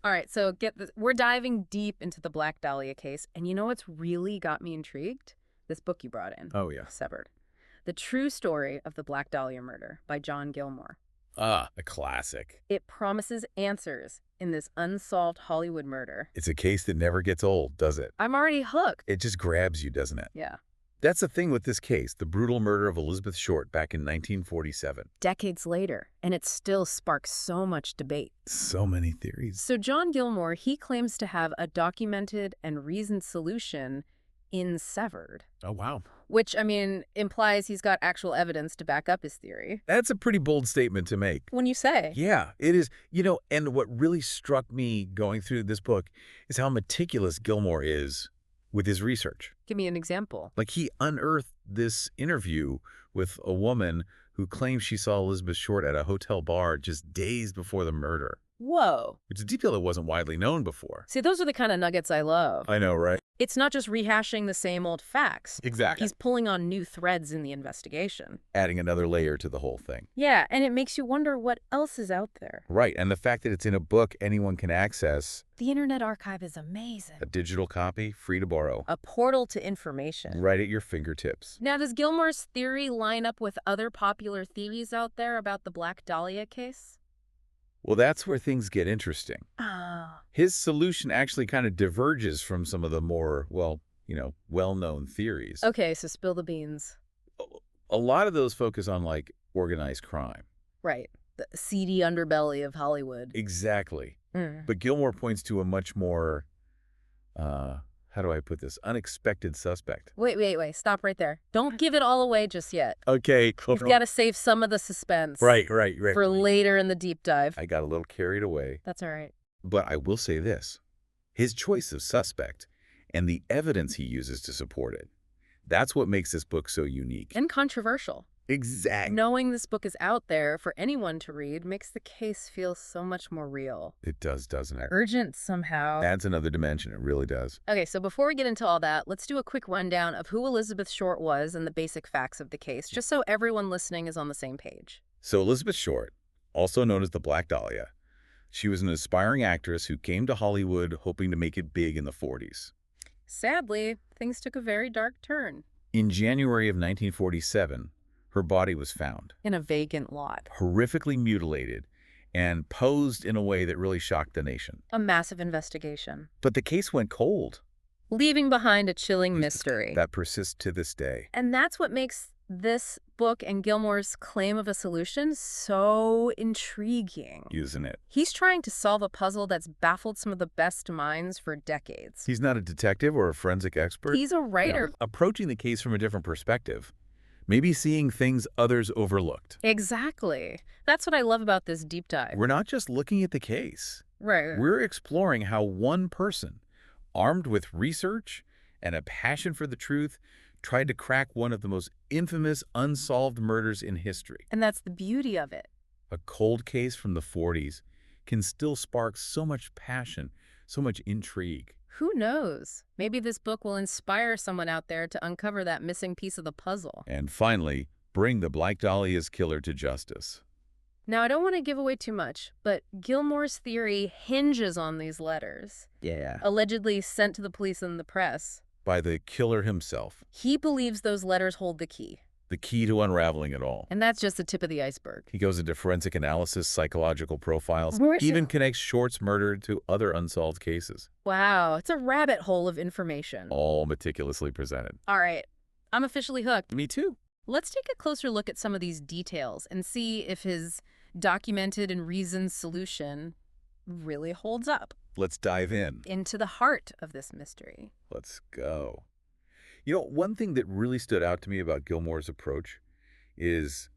All right, so get this. We're diving deep into the Black Dahlia case, and you know what's really got me intrigued? This book you brought in. Oh, yeah. Severed. The True Story of the Black Dahlia Murder by John Gilmore. Ah, a classic. It promises answers in this unsolved Hollywood murder. It's a case that never gets old, does it? I'm already hooked. It just grabs you, doesn't it? Yeah. That's the thing with this case, the brutal murder of Elizabeth Short back in 1947. Decades later, and it still sparks so much debate. So many theories. So John Gilmore, he claims to have a documented and reasoned solution in Severed. Oh, wow. Which, I mean, implies he's got actual evidence to back up his theory. That's a pretty bold statement to make. When you say. Yeah, it is. And what really struck me going through this book is how meticulous Gilmore is with his research. Give me an example. Like, he unearthed this interview with a woman who claims she saw Elizabeth Short at a hotel bar just days before the murder. Whoa. It's a detail that wasn't widely known before. See, those are the kind of nuggets I love. I know, right? It's not just rehashing the same old facts. Exactly. He's pulling on new threads in the investigation. Adding another layer to the whole thing. Yeah, and it makes you wonder what else is out there. Right, and the fact that it's in a book anyone can access. The Internet Archive is amazing. A digital copy, free to borrow. A portal to information. Right at your fingertips. Now, does Gilmore's theory line up with other popular theories out there about the Black Dahlia case? Well, that's where things get interesting. Ah. His solution actually kind of diverges from some of the more, well-known theories. Okay, so spill the beans. A lot of those focus on, like, organized crime. Right. The seedy underbelly of Hollywood. Exactly. Mm. But Gilmore points to a much more, how do I put this, unexpected suspect. Wait. Stop right there. Don't give it all away just yet. Okay. You've got to save some of the suspense. Right. For later in the deep dive. I got a little carried away. That's all right. But I will say this. His choice of suspect and the evidence he uses to support it, that's what makes this book so unique. And controversial. Exactly. Knowing this book is out there for anyone to read makes the case feel so much more real. It does, doesn't it? Urgent somehow. Adds another dimension. It really does. Okay, so before we get into all that, let's do a quick rundown of who Elizabeth Short was and the basic facts of the case, just so everyone listening is on the same page. So Elizabeth Short, also known as the Black Dahlia, she was an aspiring actress who came to Hollywood hoping to make it big in the 40s. Sadly, things took a very dark turn. In January of 1947, her body was found. In a vacant lot. Horrifically mutilated and posed in a way that really shocked the nation. A massive investigation. But the case went cold. Leaving behind a chilling mystery. That persists to this day. And that's what makes this book and Gilmore's claim of a solution so intriguing. Using it. He's trying to solve a puzzle that's baffled some of the best minds for decades. He's not a detective or a forensic expert. He's a writer. Yeah. Approaching the case from a different perspective. Maybe seeing things others overlooked. Exactly. That's what I love about this deep dive. We're not just looking at the case. Right. We're exploring how one person, armed with research and a passion for the truth, tried to crack one of the most infamous unsolved murders in history. And that's the beauty of it. A cold case from the 40s can still spark so much passion, so much intrigue. Who knows? Maybe this book will inspire someone out there to uncover that missing piece of the puzzle. And finally, bring the Black Dahlia's killer to justice. Now, I don't want to give away too much, but Gilmore's theory hinges on these letters. Yeah. Allegedly sent to the police and the press. By the killer himself. He believes those letters hold the key. The key to unraveling it all. And that's just the tip of the iceberg. He goes into forensic analysis, psychological profiles, even connects Short's murder to other unsolved cases. Wow, it's a rabbit hole of information. All meticulously presented. All right, I'm officially hooked. Me too. Let's take a closer look at some of these details and see if his documented and reasoned solution really holds up. Let's dive in. Into the heart of this mystery. Let's go. One thing that really stood out to me about Gilmore's approach is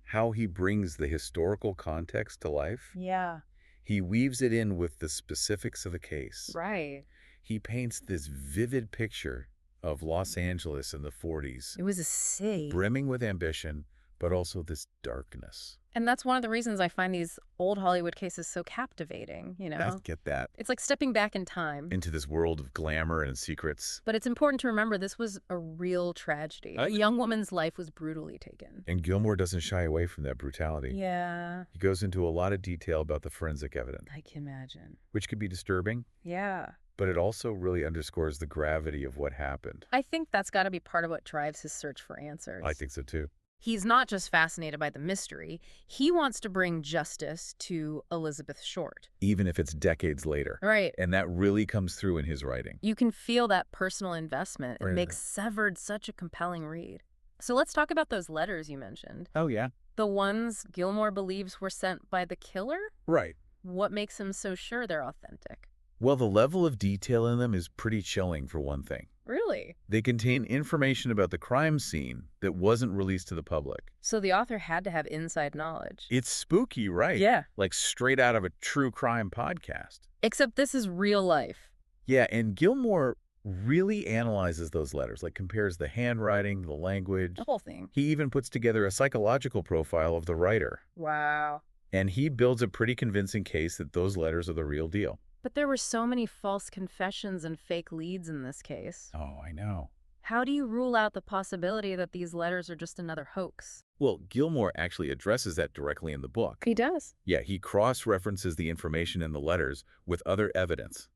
how he brings the historical context to life. Yeah. He weaves it in with the specifics of the case. Right. He paints this vivid picture of Los Angeles in the 40s. It was a city. Brimming with ambition, but also this darkness. And that's one of the reasons I find these old Hollywood cases so captivating, you I know? get that. It's like stepping back in time. Into this world of glamour and secrets. But it's important to remember this was a real tragedy. A young woman's life was brutally taken. And Gilmore doesn't shy away from that brutality. Yeah. He goes into a lot of detail about the forensic evidence, I can imagine. which could be disturbing, Yeah. but it also really underscores the gravity of what happened. I think that's got to be part of what drives his search for answers. I think so too. He's not just fascinated by the mystery. He wants to bring justice to Elizabeth Short. Even if it's decades later. Right. And that really comes through in his writing. You can feel that personal investment. It Right. makes Severed such a compelling read. So let's talk about those letters you mentioned. Oh, yeah. The ones Gilmore believes were sent by the killer? Right. What makes him so sure they're authentic? Well, the level of detail in them is pretty chilling, for one thing. Really? They contain information about the crime scene that wasn't released to the public. So the author had to have inside knowledge. It's spooky, right? Yeah. Like straight out of a true crime podcast. Except this is real life. Yeah, and Gilmore really analyzes those letters, like compares the handwriting, the language. The whole thing. He even puts together a psychological profile of the writer. Wow. And he builds a pretty convincing case that those letters are the real deal. But there were so many false confessions and fake leads in this case. Oh, I know. How do you rule out the possibility that these letters are just another hoax? Well, Gilmore actually addresses that directly in the book. He does. Yeah, he cross-references the information in the letters with other evidence,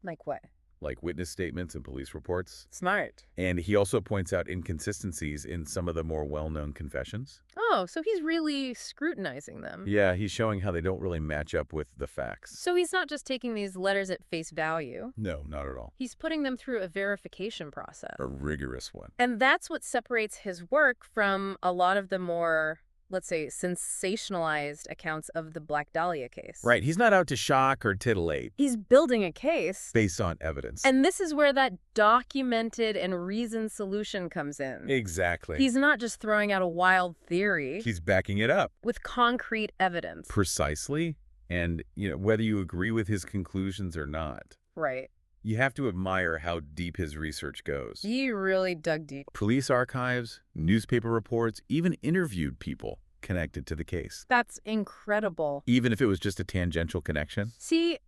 Like what? like witness statements and police reports. Smart. And he also points out inconsistencies in some of the more well-known confessions. Oh, so he's really scrutinizing them. Yeah, he's showing how they don't really match up with the facts. So he's not just taking these letters at face value. No, not at all. He's putting them through a verification process. A rigorous one. And that's what separates his work from a lot of the more, let's say, sensationalized accounts of the Black Dahlia case. Right, he's not out to shock or titillate. He's building a case. Based on evidence. And this is where that documented and reasoned solution comes in. Exactly. He's not just throwing out a wild theory. He's backing it up. With concrete evidence. Precisely. And, whether you agree with his conclusions or not. Right. You have to admire how deep his research goes. He really dug deep. Police archives, newspaper reports, even interviewed people connected to the case. That's incredible. Even if it was just a tangential connection. See,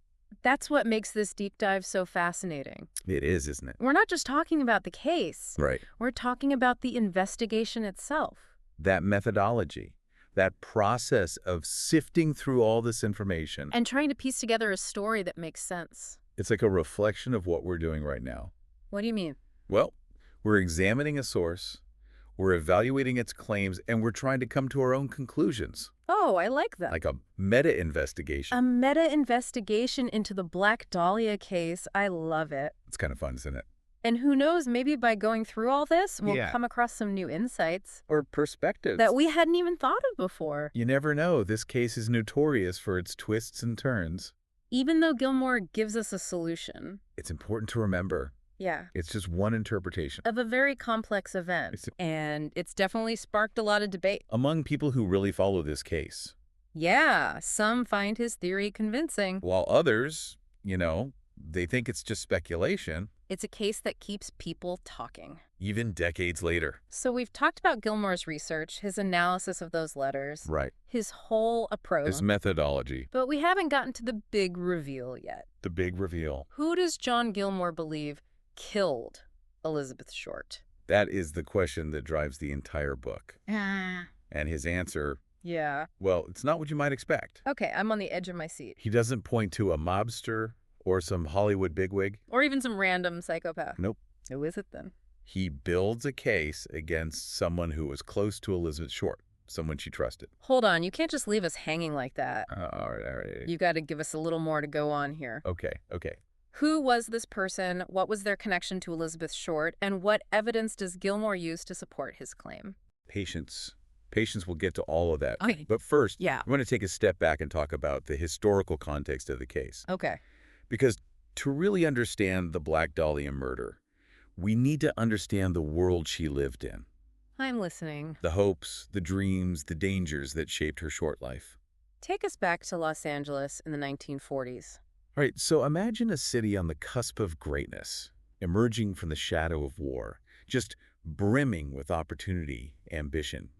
that's what makes this deep dive so fascinating. It is, isn't it? We're not just talking about the case. Right. We're talking about the investigation itself. That methodology, that process of sifting through all this information. And trying to piece together a story that makes sense. It's like a reflection of what we're doing right now. What do you mean? Well, we're examining a source, we're evaluating its claims, and we're trying to come to our own conclusions. Oh, I like that. Like a meta-investigation. A meta-investigation into the Black Dahlia case. I love it. It's kind of fun, isn't it? And who knows, maybe by going through all this, we'll Yeah. come across some new insights. Or perspectives. That we hadn't even thought of before. You never know. This case is notorious for its twists and turns. Even though Gilmore gives us a solution. It's important to remember. Yeah. It's just one interpretation. Of a very complex event. And it's definitely sparked a lot of debate. Among people who really follow this case. Yeah, some find his theory convincing. While others, they think it's just speculation. It's a case that keeps people talking. Even decades later. So we've talked about Gilmore's research, his analysis of those letters. Right. His whole approach. His methodology. But we haven't gotten to the big reveal yet. The big reveal. Who does John Gilmore believe killed Elizabeth Short? That is the question that drives the entire book. And his answer, Yeah. well, it's not what you might expect. Okay, I'm on the edge of my seat. He doesn't point to a mobster or some Hollywood bigwig. Or even some random psychopath. Nope. Who is it then? He builds a case against someone who was close to Elizabeth Short, someone she trusted. Hold on, you can't just leave us hanging like that. All right. You got to give us a little more to go on here. Okay. Who was this person? What was their connection to Elizabeth Short? And what evidence does Gilmore use to support his claim? Patience. Patience will get to all of that. Okay. But first, Yeah. I want to take a step back and talk about the historical context of the case. Okay. Because to really understand the Black Dahlia murder, we need to understand the world she lived in. I'm listening. The hopes, the dreams, the dangers that shaped her short life. Take us back to Los Angeles in the 1940s. All right, so imagine a city on the cusp of greatness, emerging from the shadow of war, just brimming with opportunity, ambition.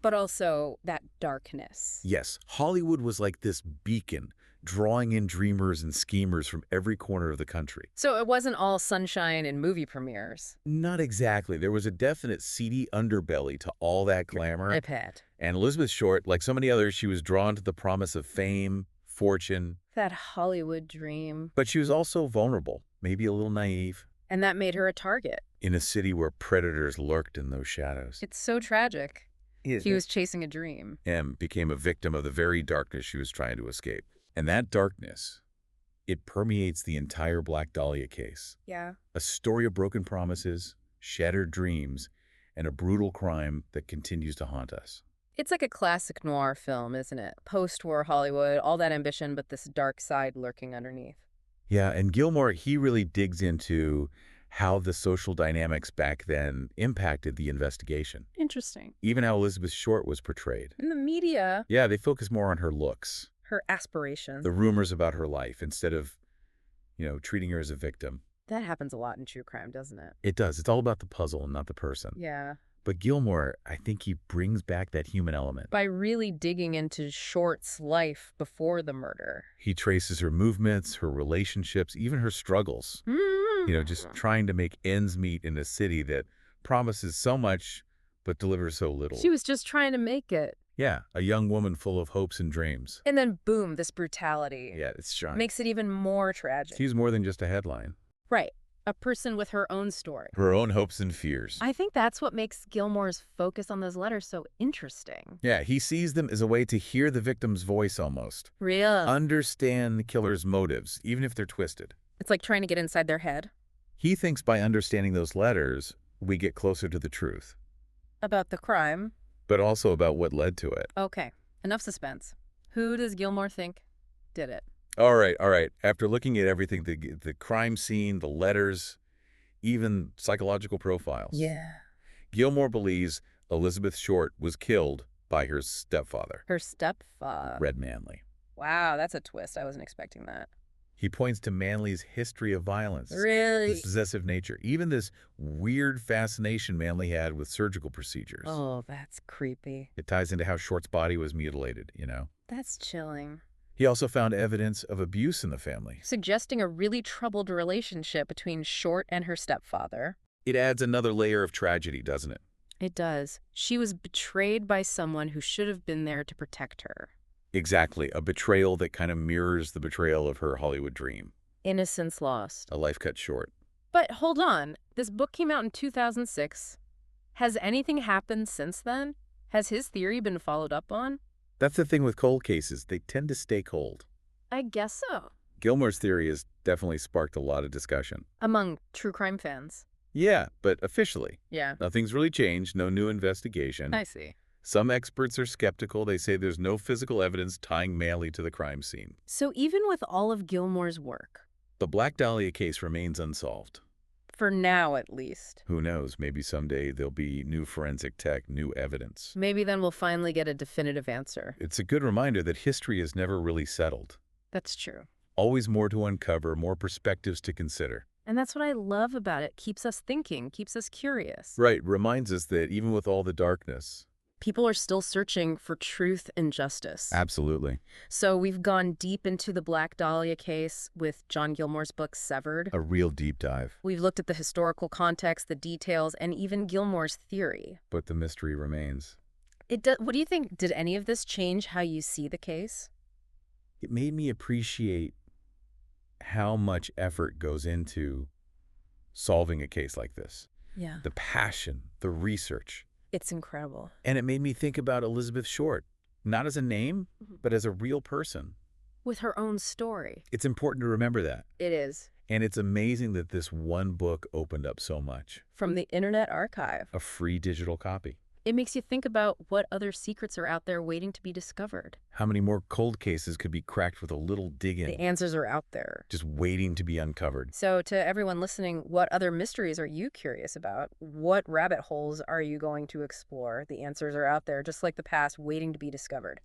But also that darkness. Yes, Hollywood was like this beacon, drawing in dreamers and schemers from every corner of the country. So it wasn't all sunshine and movie premieres. Not exactly. There was a definite seedy underbelly to all that glamour. I bet. And Elizabeth Short, like so many others, she was drawn to the promise of fame, fortune. That Hollywood dream. But she was also vulnerable, maybe a little naive, And that made her a target. in a city where predators lurked in those shadows. It's so tragic. Isn't She it? was chasing a dream. M became a victim of the very darkness she was trying to escape. And that darkness, it permeates the entire Black Dahlia case. Yeah. A story of broken promises, shattered dreams, and a brutal crime that continues to haunt us. It's like a classic noir film, isn't it? Post-war Hollywood, all that ambition, but this dark side lurking underneath. Yeah, and Gilmore, he really digs into how the social dynamics back then impacted the investigation. Interesting. Even how Elizabeth Short was portrayed. In the media, Yeah, they focus more on her looks, her aspirations. the rumors about her life, instead of, treating her as a victim. That happens a lot in true crime, doesn't it? It does. It's all about the puzzle and not the person. Yeah. But Gilmore, I think he brings back that human element. By really digging into Short's life before the murder. He traces her movements, her relationships, even her struggles. Just trying to make ends meet in a city that promises so much but delivers so little. She was just trying to make it. Yeah, a young woman full of hopes and dreams. And then boom, this brutality. Yeah, it's shocking. Makes it even more tragic. She's more than just a headline. Right. A person with her own story. Her own hopes and fears. I think that's what makes Gilmore's focus on those letters so interesting. Yeah, he sees them as a way to hear the victim's voice almost. Real. Understand the killer's motives, even if they're twisted. It's like trying to get inside their head. He thinks by understanding those letters, we get closer to the truth, About the crime. but also about what led to it. Okay, enough suspense. Who does Gilmore think did it? All right. After looking at everything, the crime scene, the letters, even psychological profiles. Yeah. Gilmore believes Elizabeth Short was killed by her stepfather, Her stepfather. Red Manley. Wow, that's a twist. I wasn't expecting that. He points to Manley's history of violence, Really? his possessive nature, even this weird fascination Manley had with surgical procedures. Oh, that's creepy. It ties into how Short's body was mutilated. That's chilling. He also found evidence of abuse in the family. Suggesting a really troubled relationship between Short and her stepfather. It adds another layer of tragedy, doesn't it? It does. She was betrayed by someone who should have been there to protect her. Exactly, a betrayal that kind of mirrors the betrayal of her Hollywood dream. Innocence lost. A life cut short. But hold on. This book came out in 2006. Has anything happened since then? Has his theory been followed up on? That's the thing with cold cases. They tend to stay cold. I guess so. Gilmore's theory has definitely sparked a lot of discussion. Among true crime fans. Yeah, but officially, Yeah. nothing's really changed, no new investigation. I see. Some experts are skeptical. They say there's no physical evidence tying Manley to the crime scene. So even with all of Gilmore's work, The Black Dahlia case remains unsolved. for now at least, Who knows, maybe someday there'll be new forensic tech, new evidence. maybe then we'll finally get a definitive answer. It's a good reminder that history is never really settled. That's true. Always more to uncover, more perspectives to consider. And that's what I love about it. Keeps us thinking, keeps us curious. Right, reminds us that even with all the darkness. People are still searching for truth and justice. Absolutely. So we've gone deep into the Black Dahlia case with John Gilmore's book, Severed. A real deep dive. We've looked at the historical context, the details, and even Gilmore's theory. But the mystery remains. What do you think? Did any of this change how you see the case? It made me appreciate how much effort goes into solving a case like this. Yeah. The passion, the research. It's incredible. And it made me think about Elizabeth Short, not as a name, but as a real person. With her own story. It's important to remember that. It is. And it's amazing that this one book opened up so much. From the Internet Archive. A free digital copy. It makes you think about what other secrets are out there waiting to be discovered. How many more cold cases could be cracked with a little digging? The answers are out there. Just waiting to be uncovered. So to everyone listening, what other mysteries are you curious about? What rabbit holes are you going to explore? The answers are out there, just like the past, waiting to be discovered.